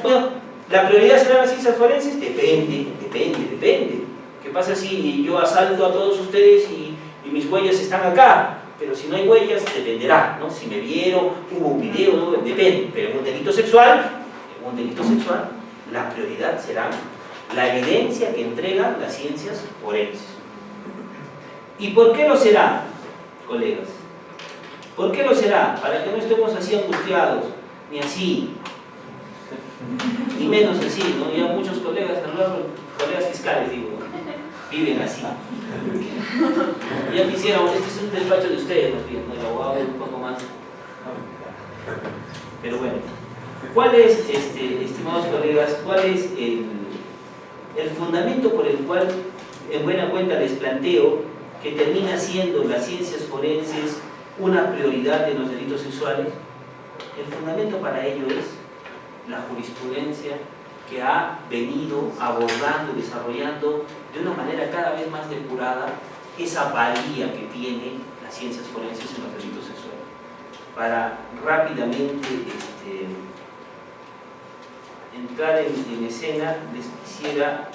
Bueno, ¿la prioridad serán las ciencias forenses? Depende. ¿Qué pasa si yo asalto a todos ustedes y mis huellas están acá? Pero si no hay huellas, dependerá, ¿no? Si me vieron, hubo un video, ¿no? Depende. Pero en un delito sexual, la prioridad será la evidencia que entregan las ciencias forenses. ¿Y por qué lo será, colegas? ¿Por qué lo será? Para que no estemos así angustiados, ni así, ni menos así, ¿no? Ya muchos colegas fiscales, digo, viven así. Ya quisiéramos, este es un despacho de ustedes, más bien, ¿no? El abogado un poco más. Pero bueno, ¿cuál es, estimados colegas, cuál es el fundamento por el cual, en buena cuenta, les planteo que termina siendo las ciencias forenses una prioridad en los delitos sexuales? El fundamento para ello es la jurisprudencia que ha venido abordando y desarrollando de una manera cada vez más depurada esa valía que tiene las ciencias forenses en los delitos sexuales. Para rápidamente entrar en escena, les quisiera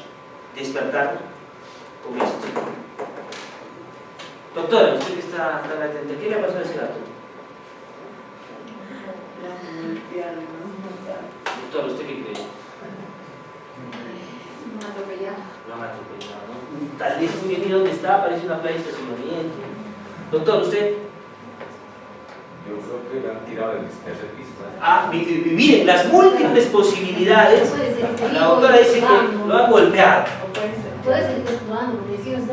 despertar con esto. Doctora, usted que está tan atenta, ¿qué le ha pasado a ese gato? Doctora, ¿usted qué cree? Lo han atropellado, ¿no? Tal vez muy bien, ¿dónde está? Parece una playa de estacionamiento. Doctor, ¿usted? Yo creo que le han tirado del tercer piso. Miren, las múltiples posibilidades. La doctora dice que lo han golpeado. Puede ser que actuando, porque si no está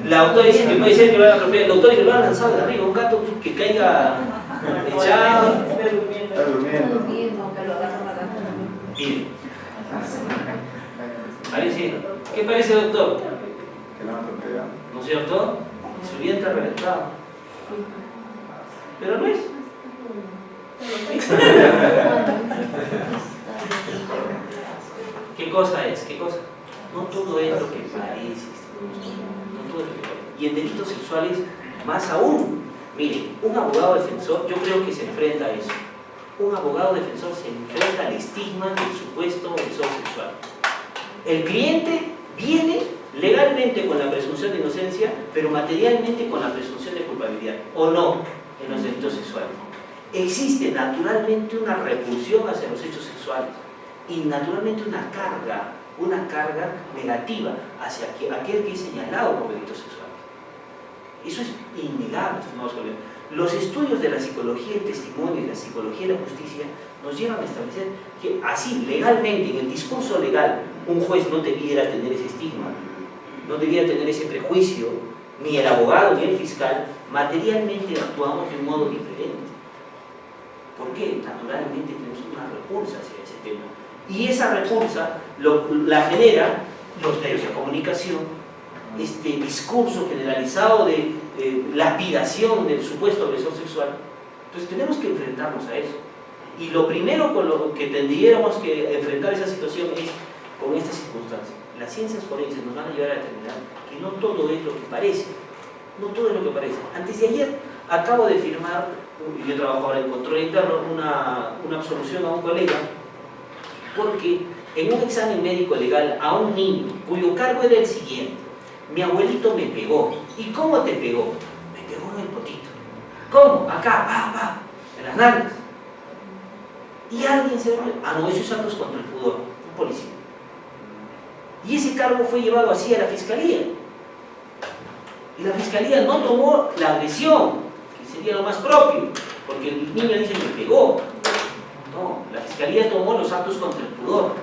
La doctora dice que puede ser que lo hayan atropellado. El doctor dice que lo han lanzado de arriba, un gato que caiga echado. Está durmiendo. Miren. Parece, ¿qué parece, doctor? Que lo han atropellado. ¿No es cierto? Su vientre reventado. Pero no es. ¿Qué cosa es? ¿Qué cosa? No todo es lo que parece. No todo es lo que parece. Y en delitos sexuales, más aún. Miren, un abogado defensor, yo creo que se enfrenta a eso. Un abogado defensor se enfrenta al estigma del supuesto agresor sexual. El cliente viene legalmente con la presunción de inocencia, pero materialmente con la presunción de culpabilidad, ¿o no? En los delitos sexuales. Existe naturalmente una repulsión hacia los hechos sexuales y naturalmente una carga negativa hacia aquel que es señalado por delitos sexuales. Eso es innegable, estimados colegas. Los estudios de la psicología del testimonio y de la psicología de la justicia nos llevan a establecer que así, legalmente, en el discurso legal, un juez no debiera tener ese estigma, no debiera tener ese prejuicio, ni el abogado ni el fiscal. Materialmente actuamos de un modo diferente. ¿Por qué? Naturalmente tenemos una repulsa hacia ese tema. Y esa repulsa la genera los medios de comunicación, este discurso generalizado de lapidación del supuesto agresor sexual. Entonces tenemos que enfrentarnos a eso. Y lo primero con lo que tendríamos que enfrentar esa situación es con esta circunstancia. Las ciencias forenses nos van a llevar a determinar que no todo es lo que parece. No todo es lo que parece. Antes de ayer acabo de firmar, yo trabajo ahora en control interno, una absolución a un colega, porque en un examen médico legal a un niño cuyo cargo era el siguiente: mi abuelito me pegó. ¿Y cómo te pegó? Me pegó en el potito. ¿Cómo? Acá, en las nalgas. Y alguien se... no, eso es actos contra el pudor, un policía. Y ese cargo fue llevado así a la fiscalía. Y la fiscalía no tomó la agresión, que sería lo más propio, porque el niño dice me pegó. No, la fiscalía tomó los actos contra el pudor.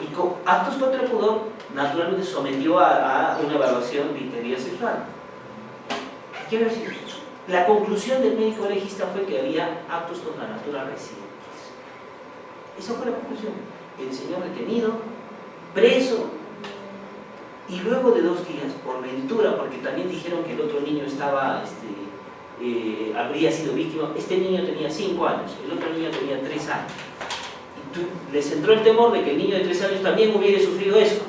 Y con actos contra el pudor, naturalmente sometió a una evaluación de integridad sexual. Quiero decir, la conclusión del médico legista fue que había actos contra la natura recientes. Esa fue la conclusión. El señor detenido, preso, y luego de 2 días, por ventura, porque también dijeron que el otro niño estaba, habría sido víctima. Este niño tenía 5 años, el otro niño tenía 3 años. Y les entró el temor de que el niño de 3 años también hubiera sufrido eso.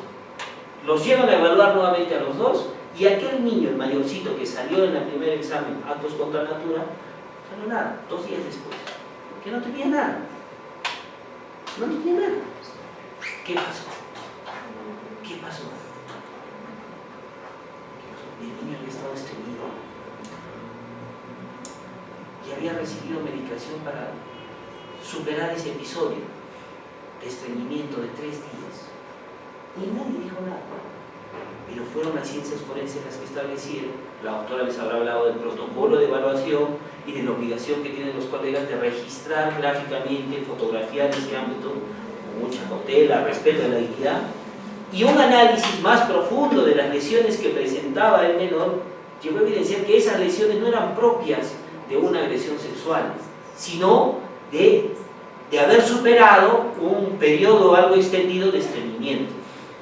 Los llevan a evaluar nuevamente a los dos, y aquel niño, el mayorcito, que salió en el primer examen, actos contra natura, salió nada, 2 días después, que no tenía nada. No tiene nada. ¿Qué pasó? ¿Qué pasó? El niño había estado estreñido y había recibido medicación para superar ese episodio de estreñimiento de 3 días. Y nadie dijo nada. Pero fueron las ciencias forenses las que establecieron, la doctora les habrá hablado del protocolo de evaluación y de la obligación que tienen los colegas de registrar gráficamente, fotografiar ese ámbito con mucha cautela, respeto a la dignidad, y un análisis más profundo de las lesiones que presentaba el menor llegó a evidenciar que esas lesiones no eran propias de una agresión sexual, sino de haber superado un periodo algo extendido de estreñimiento.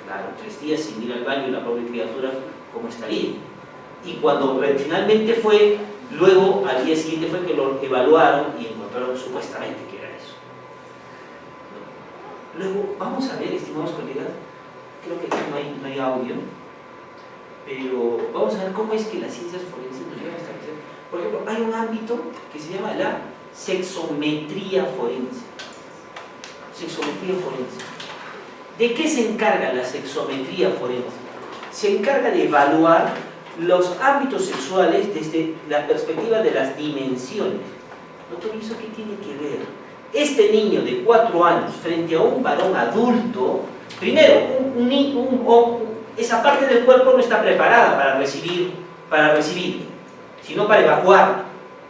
Claro, 3 días sin ir al baño y la pobre criatura, ¿cómo estaría? Y cuando finalmente fue, luego al día siguiente fue que lo evaluaron y encontraron supuestamente que era eso. Luego, vamos a ver, estimados colegas, creo que aquí no hay audio, pero vamos a ver cómo es que las ciencias forenses nos llegan a establecer. Por ejemplo, hay un ámbito que se llama la sexometría forense. Sexometría forense. ¿De qué se encarga la sexometría forense? Se encarga de evaluar los ámbitos sexuales desde la perspectiva de las dimensiones. Doctor, ¿eso qué tiene que ver? Este niño de 4 años frente a un varón adulto, primero, esa parte del cuerpo no está preparada para recibir, sino para evacuar,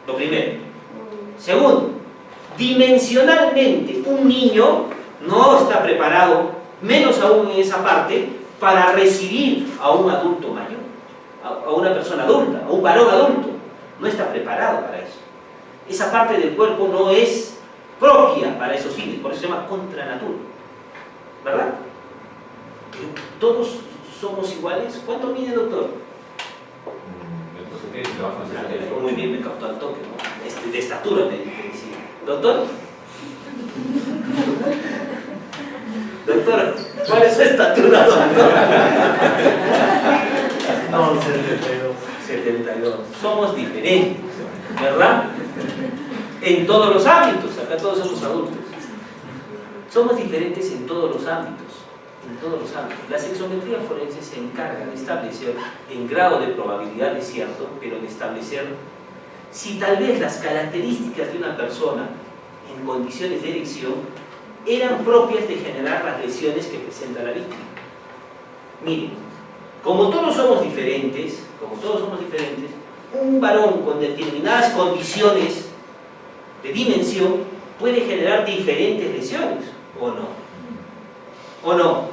lo primero. Segundo, dimensionalmente, un niño no está preparado, menos aún en esa parte, para recibir a un adulto mayor, a una persona adulta, a un varón adulto. No está preparado para eso. Esa parte del cuerpo no es propia para esos fines, por eso se llama contra natura. ¿Verdad? Pero todos somos iguales. ¿Cuánto mide, doctor? Muy bien, me captó al toque, ¿no? De estatura, me decía. ¿Doctor? Doctor, ¿cuál es su estatura, doctor? No, 72. 72. Somos diferentes, ¿verdad? En todos los ámbitos, acá todos somos adultos. Somos diferentes en todos los ámbitos. En todos los ámbitos. La sexometría forense se encarga de establecer, en grado de probabilidad es cierto, pero de establecer si tal vez las características de una persona en condiciones de erección eran propias de generar las lesiones que presenta la víctima. Miren, como todos somos diferentes, un varón con determinadas condiciones de dimensión puede generar diferentes lesiones, ¿o no? ¿O no?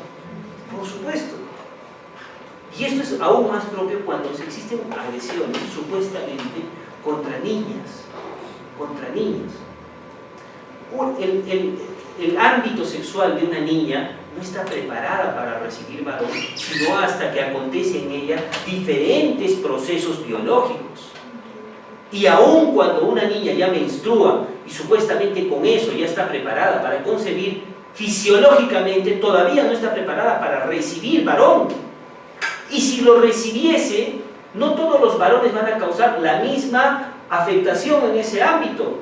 Por supuesto. Y esto es aún más propio cuando existen agresiones supuestamente contra niñas. El ámbito sexual de una niña no está preparada para recibir varón, sino hasta que acontecen en ella diferentes procesos biológicos. Y aun cuando una niña ya menstrua y supuestamente con eso ya está preparada para concebir, fisiológicamente todavía no está preparada para recibir varón. Y si lo recibiese, no todos los varones van a causar la misma afectación en ese ámbito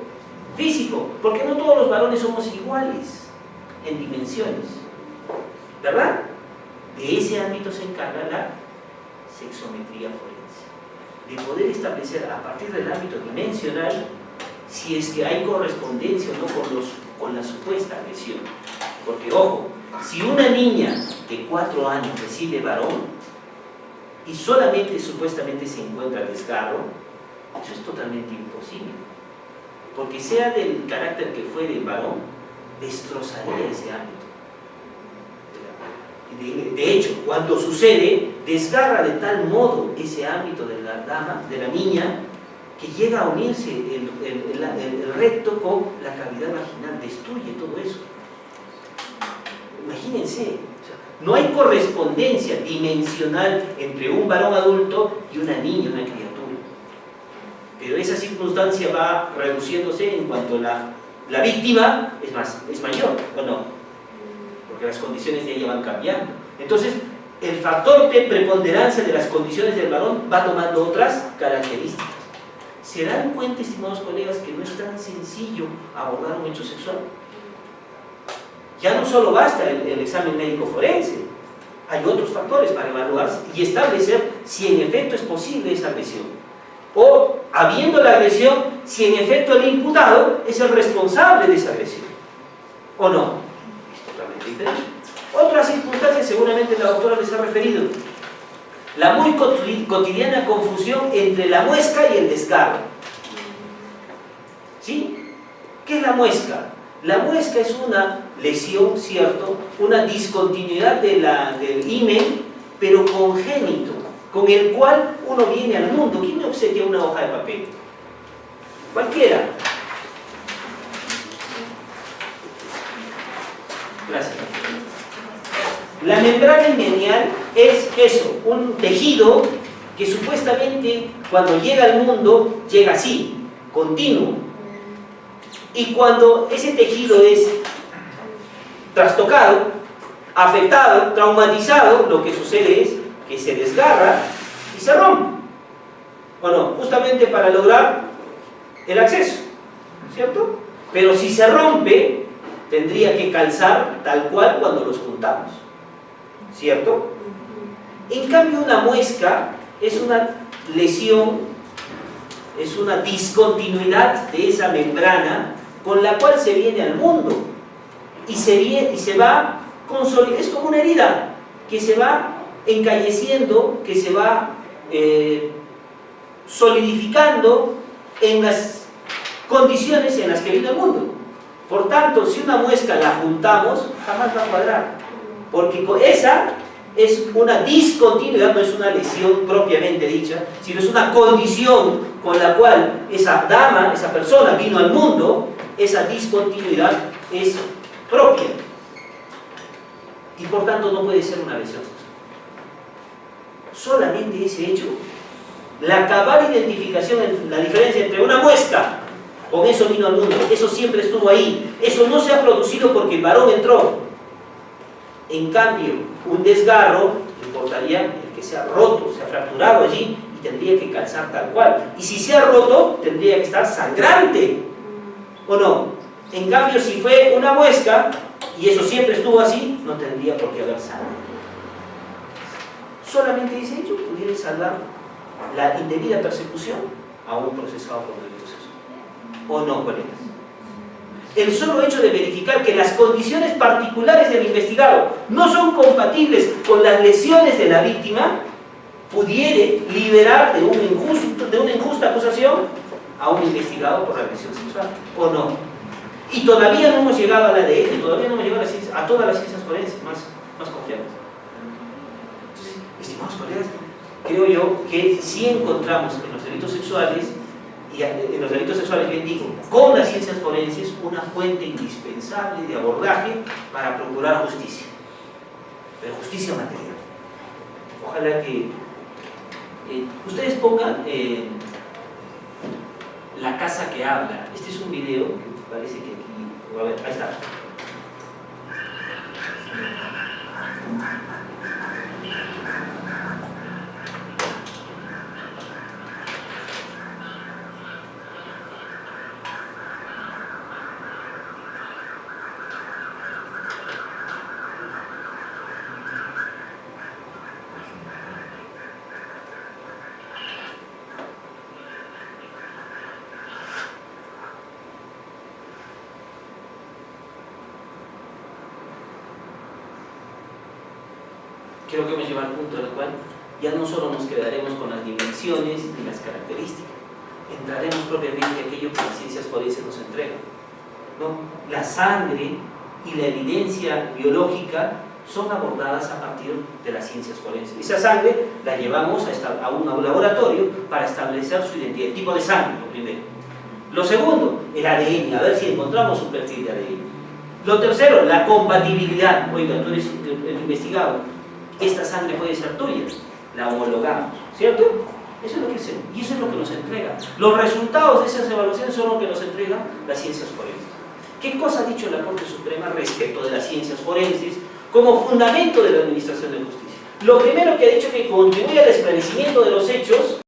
físico, porque no todos los varones somos iguales en dimensiones, ¿verdad? De ese ámbito se encarga la sexometría forense, de poder establecer a partir del ámbito dimensional si es que hay correspondencia o no con la supuesta agresión. Porque, ojo, si una niña de 4 años recibe varón y solamente supuestamente se encuentra desgarro, eso es totalmente imposible. Porque sea del carácter que fue del varón, destrozaría ese ámbito. De hecho, cuando sucede, desgarra de tal modo ese ámbito de la dama, de la niña, que llega a unirse el recto con la cavidad vaginal, destruye todo eso. Imagínense, o sea, no hay correspondencia dimensional entre un varón adulto y una niña, una criatura. Pero esa circunstancia va reduciéndose en cuanto la víctima es mayor, ¿o no? Porque las condiciones de ella van cambiando. Entonces, el factor de preponderancia de las condiciones del varón va tomando otras características. ¿Se dan cuenta, estimados colegas, que no es tan sencillo abordar un hecho sexual? Ya no solo basta el examen médico forense, hay otros factores para evaluar y establecer si en efecto es posible esa agresión. O, habiendo la agresión, si en efecto el imputado es el responsable de esa agresión. ¿O no? Es totalmente diferente. Otras circunstancias seguramente la doctora les ha referido. La muy cotidiana confusión entre la muesca y el desgarro. ¿Sí? ¿Qué es la muesca? La muesca es una lesión, ¿cierto? Una discontinuidad del himen, pero congénito, con el cual uno viene al mundo. ¿Quién me obsequia una hoja de papel? Cualquiera. Gracias. La membrana himenial es eso, un tejido que supuestamente cuando llega al mundo llega así, continuo. Y cuando ese tejido es trastocado, afectado, traumatizado, lo que sucede es que se desgarra y se rompe. ¿O no? Justamente para lograr el acceso, ¿cierto? Pero si se rompe, tendría que calzar tal cual cuando los juntamos, ¿cierto? En cambio, una muesca es una lesión, es una discontinuidad de esa membrana con la cual se viene al mundo y se va consolidando. Es como una herida que se va encalleciendo, que se va solidificando en las condiciones en las que vive el mundo. Por tanto, si una muesca la juntamos, jamás va a cuadrar, porque esa es una discontinuidad, no es una lesión propiamente dicha, sino es una condición con la cual esa dama, esa persona vino al mundo. Esa discontinuidad es propia y por tanto no puede ser una lesión sexual. Solamente ese hecho, la cabal identificación, la diferencia entre una muesca, con eso vino al mundo, eso siempre estuvo ahí, eso no se ha producido porque el varón entró. En cambio, un desgarro importaría el que se ha roto, se ha fracturado allí y tendría que calzar tal cual. Y si se ha roto, tendría que estar sangrante. ¿O no? En cambio, si fue una muesca y eso siempre estuvo así, no tendría por qué haber sangre. Solamente ese hecho pudiera salvar la indebida persecución a un procesado por delito sexual. ¿O no, colegas? El solo hecho de verificar que las condiciones particulares del investigado no son compatibles con las lesiones de la víctima pudiera liberar de una injusta acusación a un investigado por agresión sexual, ¿o no? Y todavía no hemos llegado al ADN, todavía no hemos llegado a todas las ciencias forenses más confiables. Entonces, estimados colegas, creo yo que si encontramos en los delitos sexuales, y en los delitos sexuales, bien digo, con las ciencias forenses, una fuente indispensable de abordaje para procurar justicia, pero justicia material. Ojalá que ustedes pongan La casa que habla. Este es un video que parece que aquí... A ver, ahí está. Creo que hemos llegado al punto en el cual ya no solo nos quedaremos con las dimensiones y las características, entraremos propiamente en aquello que las ciencias forenses nos entregan, ¿no? La sangre y la evidencia biológica son abordadas a partir de las ciencias forenses. Esa sangre la llevamos a un laboratorio para establecer su identidad, el tipo de sangre, lo primero. Lo segundo, el ADN, a ver si encontramos un perfil de ADN. Lo tercero, la compatibilidad. Oiga, tú eres el investigado. Esta sangre puede ser tuya, la homologamos, ¿cierto? Eso es lo que hacemos y eso es lo que nos entrega. Los resultados de esas evaluaciones son lo que nos entregan las ciencias forenses. ¿Qué cosa ha dicho la Corte Suprema respecto de las ciencias forenses como fundamento de la administración de justicia? Lo primero que ha dicho es que contribuye al esclarecimiento de los hechos